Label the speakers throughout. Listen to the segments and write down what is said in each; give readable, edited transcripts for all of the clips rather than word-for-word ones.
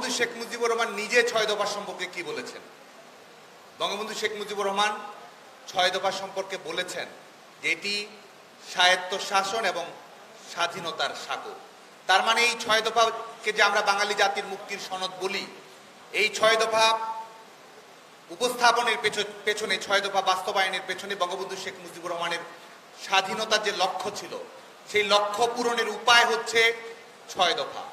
Speaker 1: বঙ্গবন্ধু শেখ মুজিবুর রহমান নিজে 6 দফা সম্পর্কে কি বলেছেন? বঙ্গবন্ধু শেখ মুজিবুর রহমান 6 দফা সম্পর্কে বলেছেন যে এটি স্বায়ত্ত শাসন এবং স্বাধীনতার স্বাগত। তার মানে এই 6 দফাকে যে আমরা বাঙালি জাতির মুক্তির সনদ বলি, এই 6 দফা উপস্থাপনের পেছনে 6 দফা বাস্তবায়নের পেছনে বঙ্গবন্ধু শেখ মুজিবুর রহমানের স্বাধীনতার যে লক্ষ্য ছিল, সেই লক্ষ্য পূরণের উপায় হচ্ছে 6 দফা।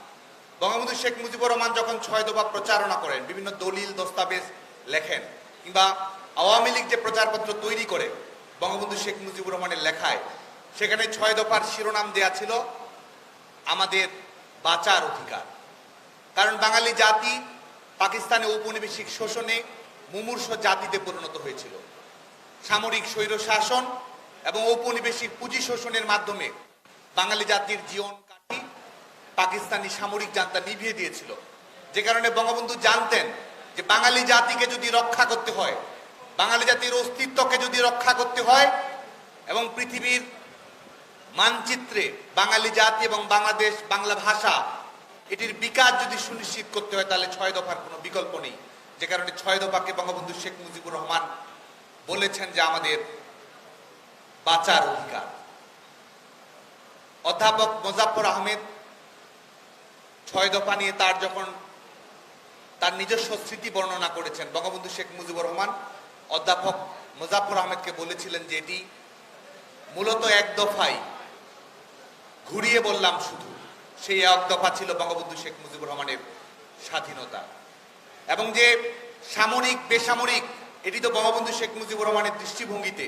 Speaker 1: বঙ্গবন্ধু শেখ মুজিবুর রহমান যখন 6 দফা প্রচারণা করেন, বিভিন্ন দলিল দস্তাবেজ লেখেন, কিংবা আওয়ামী লীগ যে প্রচারপত্র তৈরি করে বঙ্গবন্ধু শেখ মুজিবুর রহমানের লেখায়, সেখানে 6 দফার শিরোনাম দেয়া ছিল আমাদের বাঁচার অধিকার। কারণ বাঙালি জাতি পাকিস্তানে ঔপনিবেশিক শোষণে মুমূর্ষ জাতিতে পরিণত হয়েছিল। সামরিক স্বৈর শাসন এবং ঔপনিবেশিক পুঁজি শোষণের মাধ্যমে বাঙালি জাতির জীবন কাঠি পাকিস্তানি সামরিক জান্তা নিভিয়ে দিয়েছিল। যে কারণে বঙ্গবন্ধু জানতেন যে বাঙালি জাতিকে যদি রক্ষা করতে হয়, বাঙালি জাতির অস্তিত্বকে যদি রক্ষা করতে হয় এবং পৃথিবীর মানচিত্রে বাঙালি জাতি এবং বাংলাদেশ বাংলা ভাষা এটির বিকাশ যদি সুনিশ্চিত করতে হয়, তাহলে 6 দফার কোনো বিকল্প নেই। যে কারণে 6 দফাকে বঙ্গবন্ধু শেখ মুজিবুর রহমান বলেছেন যে আমাদের বাঁচার অধিকার। অধ্যাপক মোজাফফর আহমেদ 6 দফা নিয়ে তার নিজস্ব স্মৃতি বর্ণনা করেছেন। বঙ্গবন্ধু শেখ মুজিবুর রহমান অধ্যাপক মোজাফফর আহমেদকে বলেছিলেন যে এটি মূলত এক দফাই, ঘুরিয়ে বললাম শুধু সেই এক দফা ছিল বঙ্গবন্ধু শেখ মুজিবুর রহমানের স্বাধীনতা। এবং যে সামরিক বেসামরিক, এটি তো বঙ্গবন্ধু শেখ মুজিবুর রহমানের দৃষ্টিভঙ্গিতে,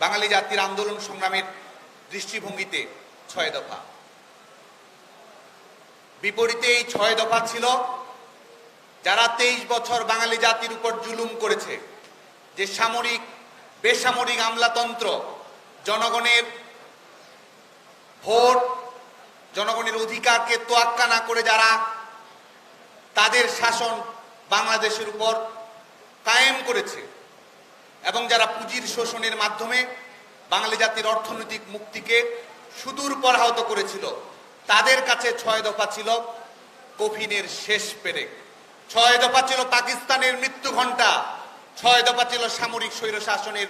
Speaker 1: বাঙালি জাতির আন্দোলন সংগ্রামের দৃষ্টিভঙ্গিতে 6 দফা। বিপরীতে এই 6 দফা ছিল যারা 23 বছর বাঙালি জাতির উপর জুলুম করেছে, যে সামরিক বেসামরিক আমলাতন্ত্র, জনগণের ভোট, জনগণের অধিকারকে তোয়াক্কা না করে যারা তাদের শাসন বাংলাদেশের উপর কায়েম করেছে এবং যারা পুঁজির শোষণের মাধ্যমে বাঙালি জাতির অর্থনৈতিক মুক্তিকে সুদূর পরাহত করেছিল, তাদের কাছে 6 দফা ছিল কফিনের শেষ পেরেক। 6 দফা ছিল পাকিস্তানের মৃত্যু ঘণ্টা। 6 দফা ছিল সামরিক স্বৈর শাসনের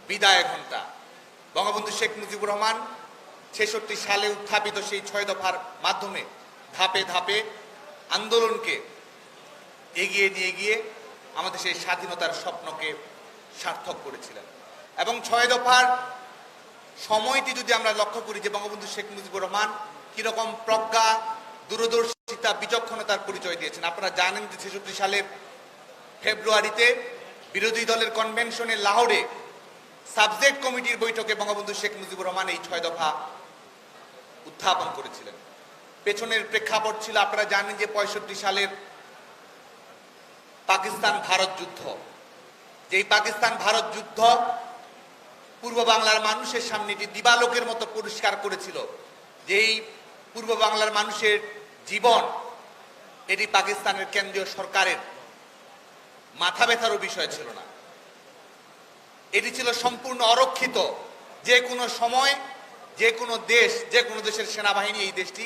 Speaker 1: বিদায় ঘণ্টা। বঙ্গবন্ধু শেখ মুজিবুর রহমান 66 সালে উত্থাপিত সেই 6 দফার মাধ্যমে ধাপে ধাপে আন্দোলনকে এগিয়ে নিয়ে গিয়ে আমাদের সেই স্বাধীনতার স্বপ্নকে সার্থক করেছিলেন। এবং 6 দফার সময়টি যদি আমরা লক্ষ্য করি, যে বঙ্গবন্ধু শেখ মুজিবুর রহমান কিরকম প্রজ্ঞা, দূরদর্শিতা, বিচক্ষণতার পরিচয় দিয়েছেন। আপনারা জানেন যে 66 সালের ফেব্রুয়ারিতে বিরোধী দলের কনভেনশনে লাহোরে সাবজেক্ট কমিটির বৈঠকে বঙ্গবন্ধু শেখ মুজিবুর রহমান এই 6 দফা উত্থাপন করেছিলেন। পেছনের প্রেক্ষাপট ছিল, আপনারা জানেন যে 65 সালের পাকিস্তান ভারত যুদ্ধ। যেই পাকিস্তান ভারত যুদ্ধ পূর্ব বাংলার মানুষের সামনে এটি দিবালোকের মতো পরিষ্কার করেছিল, যেই পূর্ব বাংলার মানুষের জীবন এটি পাকিস্তানের কেন্দ্রীয় সরকারের মাথা ব্যথারও বিষয় ছিল না। এটি ছিল সম্পূর্ণ অরক্ষিত। যে কোনো সময় যে কোনো দেশ, যে কোনো দেশের সেনাবাহিনী এই দেশটি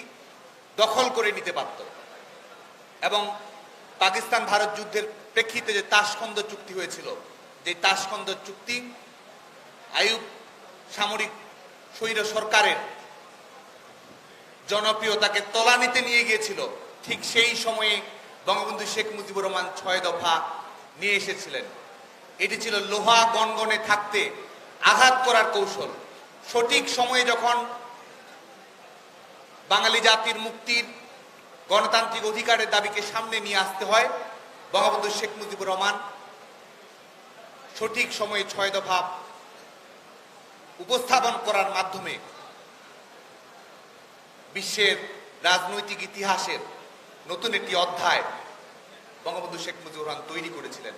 Speaker 1: দখল করে নিতে পারত। এবং পাকিস্তান ভারত যুদ্ধের প্রেক্ষিতে যে তাশখন্দ চুক্তি হয়েছিল, যে তাশখন্দ চুক্তি আইয়ুব সামরিক স্বৈর সরকারের জনপ্রিয়তাকে তলানিতে নিয়ে গিয়েছিল, ঠিক সেই সময়ে বঙ্গবন্ধু শেখ মুজিবুর রহমান 6 দফা নিয়ে এসেছিলেন। এটি ছিল লোহা গনগনে থাকতে আঘাত করার কৌশল। সঠিক সময়ে যখন বাঙালি জাতির মুক্তির, গণতান্ত্রিক অধিকারের দাবিকে সামনে নিয়ে আসতে হয়, বঙ্গবন্ধু শেখ মুজিবুর রহমান সঠিক সময়ে 6 দফা উপস্থাপন করার মাধ্যমে বিশ্বের রাজনৈতিক ইতিহাসের নতুন একটি অধ্যায় বঙ্গবন্ধু শেখ মুজিবুর রহমান তৈরি করেছিলেন।